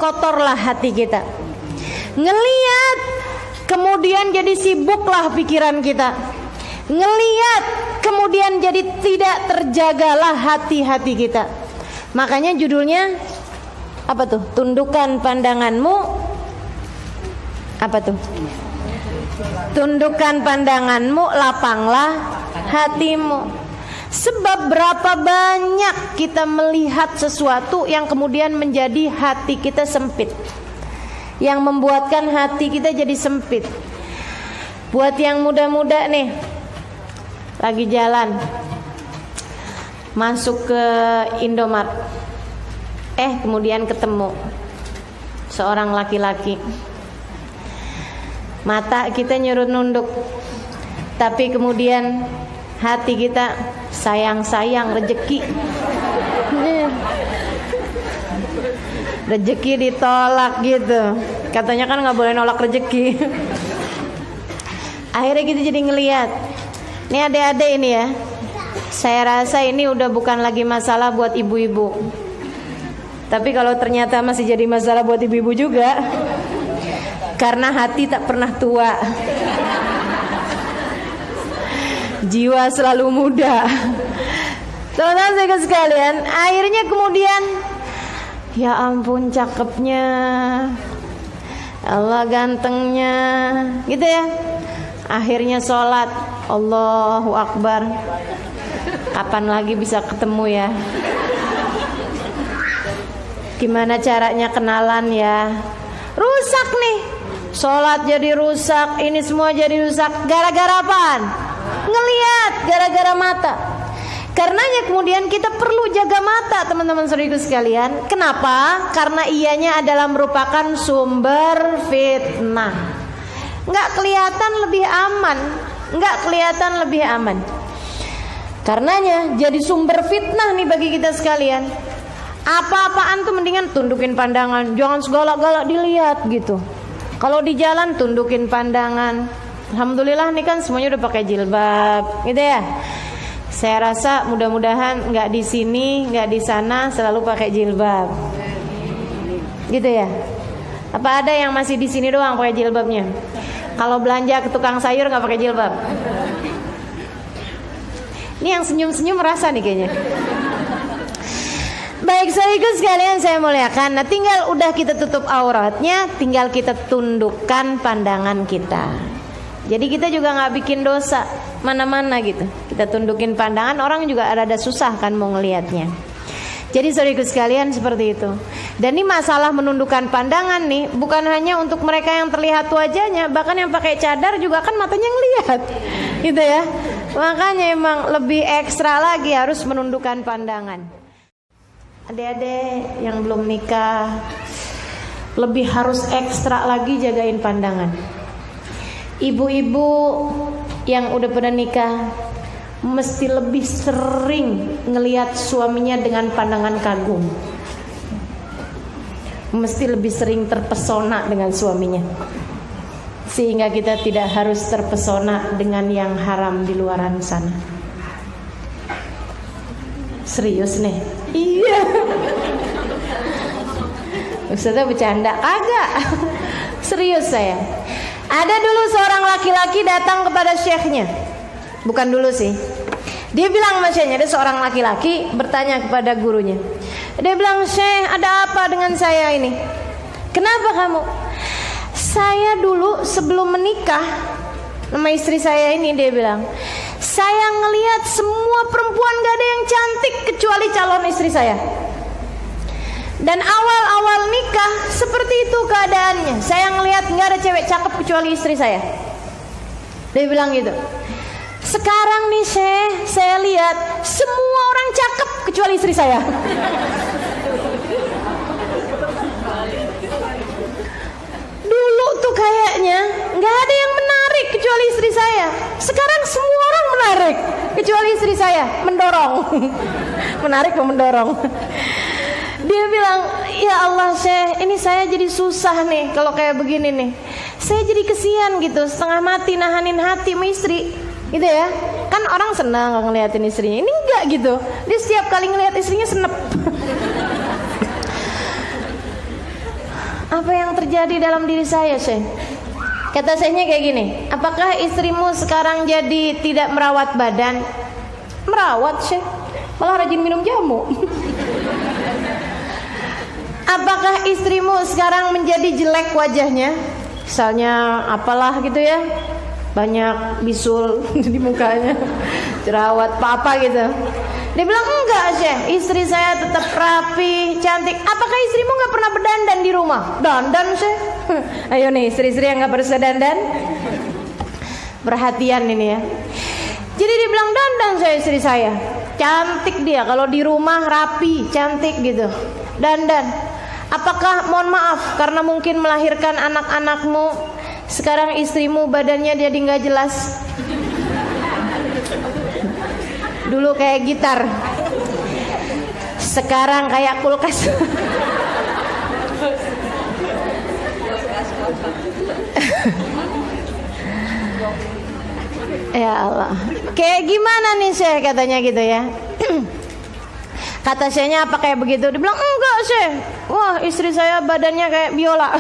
kotorlah hati kita. Ngelihat kemudian jadi sibuklah pikiran kita. Ngelihat kemudian jadi tidak terjagalah hati-hati kita. Makanya judulnya apa tuh? Tundukkan pandanganmu. Apa tuh? Tundukkan pandanganmu, lapanglah hatimu. Sebab berapa banyak kita melihat sesuatu yang kemudian menjadi hati kita sempit, yang membuatkan hati kita jadi sempit. Buat yang muda-muda nih, lagi jalan masuk ke Indomaret, kemudian ketemu seorang laki-laki. Mata kita nyurut nunduk, tapi kemudian hati kita sayang-sayang rezeki. Rezeki ditolak gitu. Katanya kan nggak boleh nolak rezeki. Akhirnya kita jadi ngelihat. Ini adik-adik ini ya. Saya rasa ini udah bukan lagi masalah buat ibu-ibu. Tapi kalau ternyata masih jadi masalah buat ibu-ibu juga, karena hati tak pernah tua, jiwa selalu muda. Teman-teman sekalian, akhirnya kemudian, ya ampun cakepnya, Allah gantengnya, gitu ya. Akhirnya sholat, Allahu Akbar. Kapan lagi bisa ketemu ya? Gimana caranya kenalan ya? Rusak nih, sholat jadi rusak, ini semua jadi rusak. Gara-gara apaan? Ngelihat, gara-gara mata. Karenanya kemudian kita perlu jaga mata, teman-teman saudaraku sekalian. Kenapa? Karena ianya adalah merupakan sumber fitnah. Nggak kelihatan lebih aman, nggak kelihatan lebih aman. Karenanya jadi sumber fitnah nih bagi kita sekalian. Apa-apaan tuh mendingan tundukin pandangan, jangan segala-gala dilihat gitu. Kalau di jalan tundukin pandangan. Alhamdulillah nih kan semuanya udah pakai jilbab, gitu ya. Saya rasa mudah-mudahan nggak di sini, nggak di sana selalu pakai jilbab, gitu ya. Apa ada yang masih di sini doang pakai jilbabnya? Kalau belanja ke tukang sayur nggak pakai jilbab? Ini yang senyum-senyum merasa nih kayaknya. Baik saudaraku sekalian saya muliakan. Nah tinggal udah kita tutup auratnya, tinggal kita tundukkan pandangan kita. Jadi kita juga nggak bikin dosa mana-mana gitu. Kita tundukin pandangan, orang juga ada susah kan mau ngelihatnya. Jadi saudaraku sekalian seperti itu. Dan ini masalah menundukkan pandangan nih, bukan hanya untuk mereka yang terlihat wajahnya, bahkan yang pakai cadar juga kan matanya ngelihat, gitu ya. Makanya emang lebih ekstra lagi harus menundukkan pandangan. Adik-adik yang belum nikah lebih harus ekstra lagi jagain pandangan. Ibu-ibu yang udah pernah nikah mesti lebih sering ngelihat suaminya dengan pandangan kagum. Mesti lebih sering terpesona dengan suaminya, sehingga kita tidak harus terpesona dengan yang haram di luaran sana. Serius nih? Iya. Ustazah bercanda? Kagak. Serius saya. Ada dulu seorang laki-laki datang kepada syekhnya. Bukan dulu sih. Dia bilang sama syekhnya, ada seorang laki-laki bertanya kepada gurunya. Dia bilang, "Syekh, ada apa dengan saya ini? Kenapa kamu?" "Saya dulu sebelum menikah sama istri saya ini," dia bilang, "saya ngelihat semua perempuan gak ada yang cantik kecuali calon istri saya. Dan awal-awal nikah seperti itu keadaannya. Saya ngelihat gak ada cewek cakep kecuali istri saya." Dia bilang gitu. "Sekarang nih Syekh, saya lihat semua orang cakep kecuali istri saya." Dulu tuh kayaknya gak ada yang menarik kecuali istri saya. Sekarang semua orang menarik kecuali istri saya. Mendorong. Menarik atau mendorong? Dia bilang, "Ya Allah Syekh, ini saya jadi susah nih kalau kayak begini nih. Saya jadi kesian gitu, setengah mati nahanin hati sama istri." Gitu ya. Kan orang senang ngeliatin istrinya. Ini enggak gitu. Dia setiap kali ngeliat istrinya senep. Apa yang terjadi dalam diri saya, Syekh? Kata Syekhnya kayak gini, apakah istrimu sekarang jadi tidak merawat badan? Merawat, Syekh, malah rajin minum jamu. Apakah istrimu sekarang menjadi jelek wajahnya? Misalnya apalah gitu ya, banyak bisul di mukanya, jerawat apa gitu. Dia bilang enggak, Syekh, istri saya tetap rapi, cantik. Apakah istrimu gak pernah berdandan di rumah? Dandan, Syekh. Ayo nih istri-istri yang gak pernah dandan, perhatian ini ya. Jadi dia bilang dandan saya, istri saya cantik, dia kalau di rumah rapi, cantik gitu, dandan. Apakah, mohon maaf, karena mungkin melahirkan anak-anakmu, sekarang istrimu badannya jadi gak jelas? Dulu kayak gitar, sekarang kayak kulkas. Ya Allah, kayak gimana nih Syekh, katanya gitu ya. Kata Syekhnya, apa kayak begitu? Dia bilang enggak, Syekh. Wah, istri saya badannya kayak biola.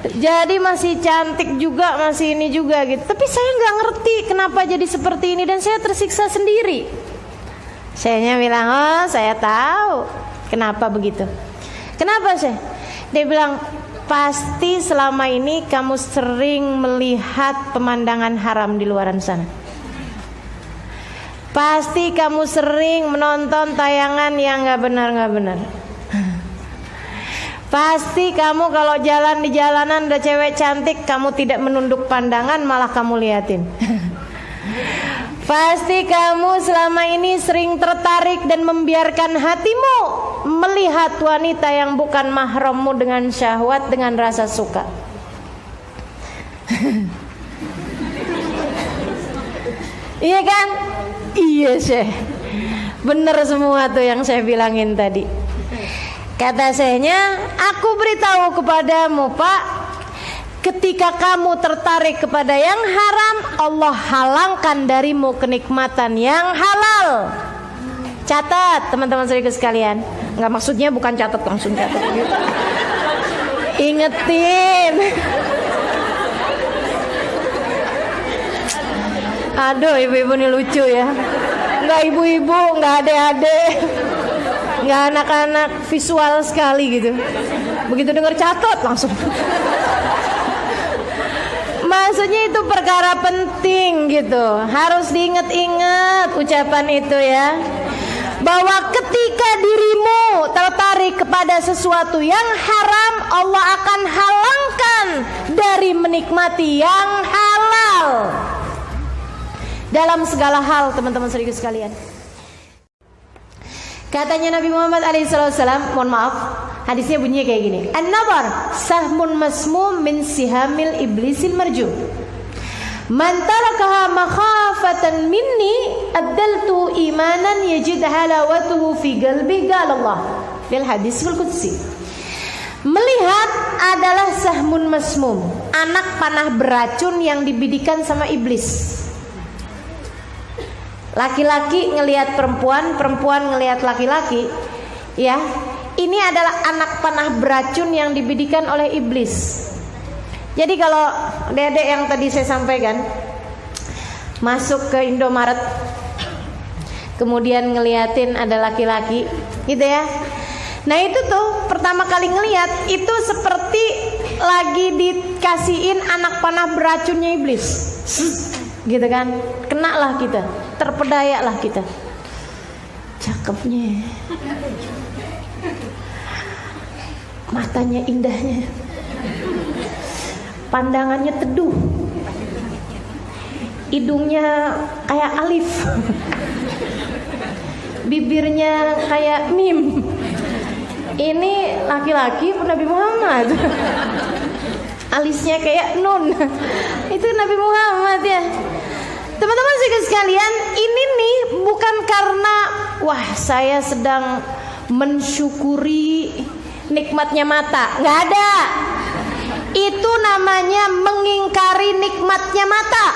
Jadi masih cantik juga, masih ini juga gitu. Tapi saya nggak ngerti kenapa jadi seperti ini dan saya tersiksa sendiri. Syekhnya bilang, oh saya tahu kenapa begitu. Kenapa, Syekh? Dia bilang, pasti selama ini kamu sering melihat pemandangan haram di luaran sana. Pasti kamu sering menonton tayangan yang nggak benar. Pasti kamu kalau jalan di jalanan ada cewek cantik, kamu tidak menunduk pandangan, malah kamu liatin. Pasti kamu selama ini sering tertarik dan membiarkan hatimu melihat wanita yang bukan mahrammu dengan syahwat, dengan rasa suka. Iya kan? Iya, Syekh. Bener semua tuh yang saya bilangin tadi. Kata Syekhnya, aku beritahu kepadamu, Pak, ketika kamu tertarik kepada yang haram, Allah halangkan darimu kenikmatan yang halal. Catat, teman-teman saudaraku sekalian. Enggak, maksudnya bukan catat, langsung catat gitu. Ingetin. Aduh, ibu-ibu ini lucu ya. Enggak ibu-ibu, enggak adek-adek, enggak anak-anak, visual sekali gitu. Begitu dengar catat langsung. Maksudnya itu perkara penting gitu, harus diingat-ingat ucapan itu ya. Bahwa ketika dirimu tertarik kepada sesuatu yang haram, Allah akan halangkan dari menikmati yang halal. Dalam segala hal, teman-teman saudaraku sekalian. Katanya Nabi Muhammad SAW, mohon maaf, hadisnya bunyinya kayak gini. An-nazar sahmun masmum min sihamil iblisil marjum. Man tarakaha makhafatan minni addaltu imanan yajid halawatuhu fi qalbi, qala Allah fil hadisul qudsi. Melihat adalah sahmun masmum, anak panah beracun yang dibidikan sama iblis. Laki-laki ngelihat perempuan, perempuan ngelihat laki-laki, ya. Ini adalah anak panah beracun yang dibidikan oleh iblis. Jadi kalau dedek yang tadi saya sampaikan masuk ke Indomaret, kemudian ngeliatin ada laki-laki, gitu ya. Nah itu tuh pertama kali ngeliat itu seperti lagi dikasihin anak panah beracunnya iblis, gitu kan? Kena lah kita, terpedayak lah kita. Cakepnya, matanya indahnya, pandangannya teduh, hidungnya kayak alif, bibirnya kayak mim. Ini laki-laki Nabi Muhammad. Alisnya kayak nun. Itu Nabi Muhammad ya. Teman-teman sekalian, ini nih bukan karena wah saya sedang mensyukuri nikmatnya mata. Nggak ada. Itu namanya mengingkari nikmatnya mata.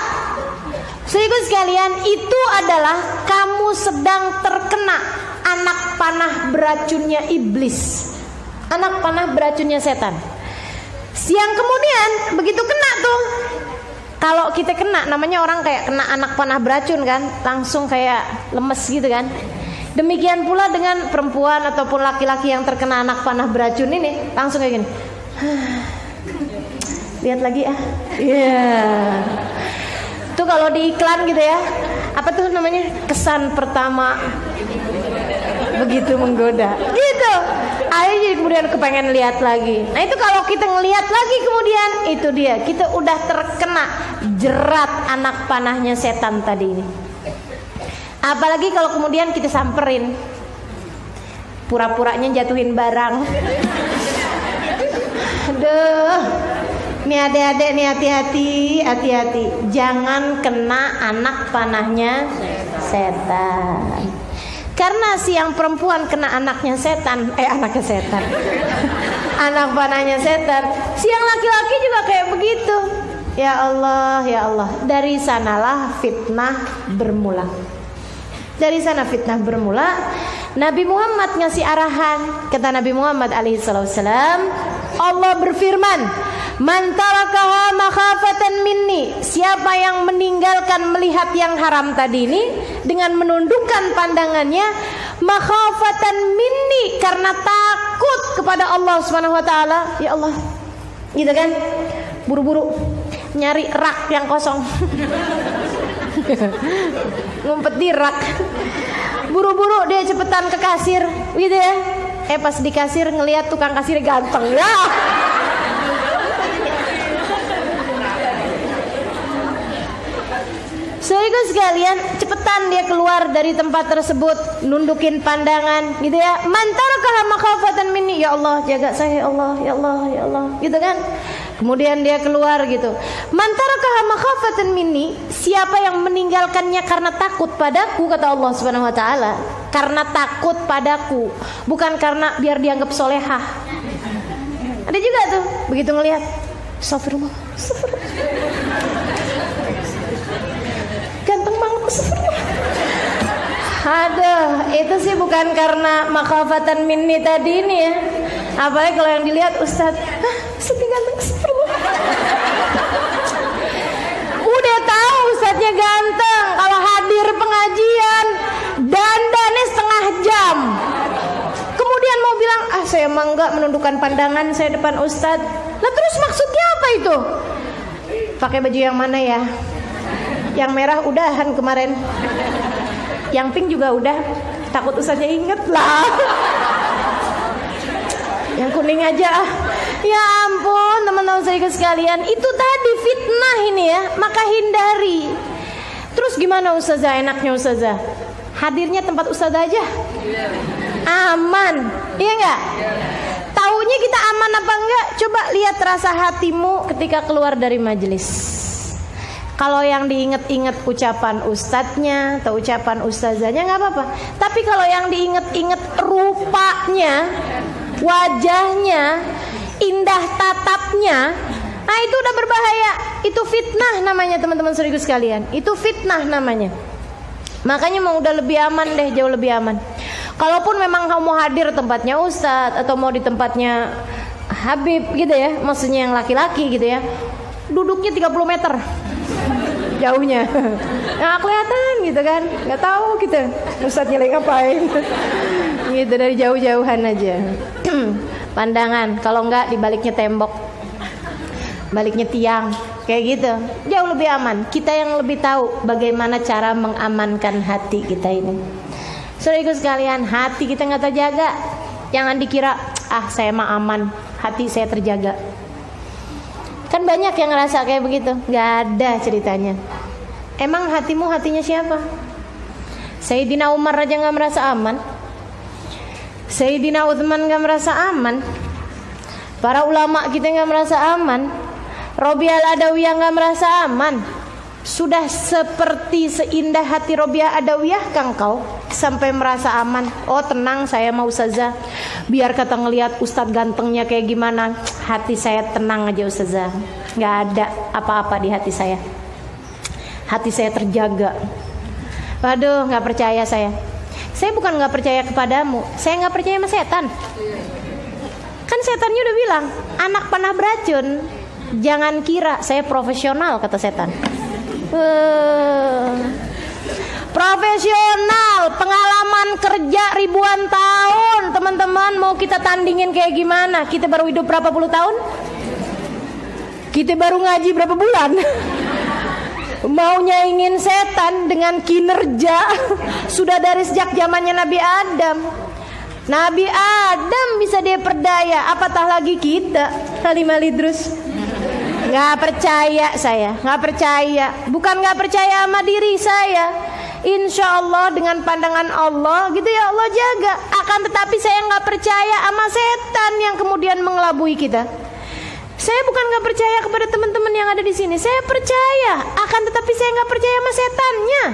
Saudara sekalian, itu adalah kamu sedang terkena anak panah beracunnya iblis. Anak panah beracunnya setan. Siang kemudian begitu kena tuh, kalau kita kena, namanya orang kayak kena anak panah beracun kan, langsung kayak lemes gitu kan. Demikian pula dengan perempuan ataupun laki-laki yang terkena anak panah beracun ini, langsung kayak gini. Lihat lagi ah. Iya. Tuh kalau di iklan gitu ya, apa tuh namanya, kesan pertama begitu menggoda gitu. Ayo jadi kemudian kepengen lihat lagi. Nah itu kalau kita ngelihat lagi kemudian, itu dia, kita udah terkena jerat anak panahnya setan tadi ini. Apalagi kalau kemudian kita samperin, pura-puranya jatuhin barang. Aduh, nih adik-adik nih, hati-hati, jangan kena anak panahnya setan. Karena si yang perempuan kena anaknya setan, anak panahnya setan. Si yang laki-laki juga kayak begitu. Ya Allah, ya Allah. Dari sanalah fitnah bermula. Dari sana fitnah bermula. Nabi Muhammad ngasih arahan. Kata Nabi Muhammad alaihissalam, Allah berfirman, man tarakaha makhafatan minni, siapa yang meninggalkan melihat yang haram tadi ini dengan menundukkan pandangannya, makhafatan minni, karena takut kepada Allah Subhanahu wa taala. Ya Allah, gitu kan, buru-buru nyari rak yang kosong. Ngumpet di rak, buru-buru dia cepetan ke kasir gitu ya. Pas di kasir ngelihat tukang kasir ganteng ya. Saudara sekalian, cepetan dia keluar dari tempat tersebut, nundukin pandangan gitu ya. Mantarakah makhafatan minni, ya Allah jaga saya, ya Allah, ya Allah, ya Allah, gitu kan. Kemudian dia keluar gitu. Mantarakah makhafatan minni, siapa yang meninggalkannya karena takut padaku, kata Allah Subhanahu wa taala. Karena takut padaku, bukan karena biar dianggap solehah. Ada juga tuh begitu ngelihat, astagfirullah, astagfirullah, ganteng banget, astagfirullah. Aduh, itu sih bukan karena makhafatan minni tadi ini ya. Apalagi kalau yang dilihat Ustadz, Ustadz ganteng, astagfirullah. Udah tahu Ustadznya ganteng, kalau hadir pengajian dandannya setengah jam, kemudian mau bilang, saya emang enggak menundukkan pandangan saya depan Ustadz. Lah terus maksudnya apa itu? Pakai baju yang mana ya? Yang merah udahan kemarin, yang pink juga udah, takut Ustadznya inget lah. Yang kuning aja. Ya ampun teman-teman sekalian, itu tadi fitnah ini ya, maka hindari. Terus gimana Ustazah, enaknya Ustazah? Hadirnya tempat Ustazah aja aman, iya enggak? Taunya kita aman apa enggak? Coba lihat rasa hatimu ketika keluar dari majelis. Kalau yang diinget-inget ucapan ustadznya atau ucapan ustazahnya nggak apa-apa. Tapi kalau yang diinget-inget rupanya, wajahnya, indah tatapnya, nah itu udah berbahaya. Itu fitnah namanya teman-teman saudaraku sekalian. Itu fitnah namanya. Makanya mau udah lebih aman deh, jauh lebih aman. Kalaupun memang kamu mau hadir tempatnya ustadz atau mau di tempatnya Habib gitu ya, maksudnya yang laki-laki gitu ya, duduknya 30 meter jauhnya, nggak kelihatan gitu kan, nggak tahu gitu ustadznya lagi ngapain. Gitu dari jauh-jauhan aja. Pandangan, kalau nggak di baliknya tembok, baliknya tiang, kayak gitu, jauh lebih aman. Kita yang lebih tahu bagaimana cara mengamankan hati kita ini. Saudara sekalian, hati kita nggak terjaga, jangan dikira saya mah aman, hati saya terjaga. Kan banyak yang ngerasa kayak begitu. Nggak ada ceritanya. Emang hatimu hatinya siapa? Sayyidina Umar aja nggak merasa aman, Sayyidina Utsman nggak merasa aman, para ulama kita nggak merasa aman, Robiah Adawiyah nggak merasa aman. Sudah seperti seindah hati Robiah Adawiyah kang kau sampai merasa aman? Oh tenang, saya mau ustazah, biar kata ngelihat ustadz gantengnya kayak gimana, hati saya tenang aja ustazah. Nggak ada apa-apa di hati saya, hati saya terjaga. Waduh, nggak percaya saya. Saya bukan nggak percaya kepadamu, saya nggak percaya sama setan. setannya udah bilang, anak panah beracun, jangan kira saya profesional, kata setan. Profesional, pengalaman kerja ribuan tahun. Teman-teman, mau kita tandingin kayak gimana? Kita baru hidup berapa puluh tahun? Kita baru ngaji berapa bulan? Mau nyaingin setan dengan kinerja sudah dari sejak zamannya Nabi Adam. Nabi Adam bisa dia perdaya, apatah lagi kita. Halimah Idrus. Nggak percaya saya, nggak percaya. Bukan nggak percaya sama diri saya. Insya Allah dengan pandangan Allah gitu ya Allah jaga. Akan tetapi saya nggak percaya sama setan yang kemudian mengelabui kita. Saya bukan nggak percaya kepada teman-teman yang ada di sini. Saya percaya, akan tetapi saya nggak percaya sama setannya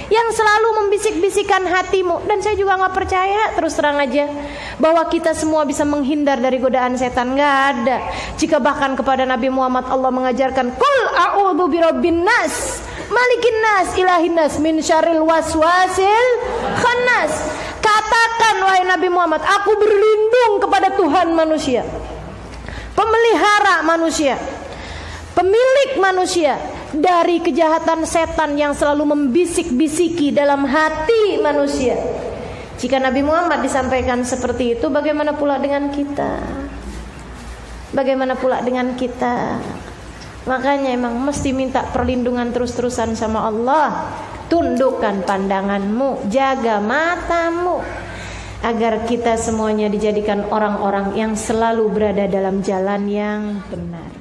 yang selalu membisik-bisikan hatimu. Dan saya juga nggak percaya, terus terang aja, bahwa kita semua bisa menghindar dari godaan setan. Nggak ada. Jika bahkan kepada Nabi Muhammad Allah mengajarkan, Qul a'udzu birabbin nas, malikin nas, ilahin nas, min syarril waswasil khannas. Katakan wahai Nabi Muhammad, aku berlindung kepada Tuhan manusia, pemelihara manusia, pemilik manusia, dari kejahatan setan yang selalu membisik-bisiki dalam hati manusia. Jika Nabi Muhammad disampaikan seperti itu, bagaimana pula dengan kita? Bagaimana pula dengan kita? Makanya emang mesti minta perlindungan terus-terusan sama Allah. Tundukkan pandanganmu, jaga matamu, agar kita semuanya dijadikan orang-orang yang selalu berada dalam jalan yang benar.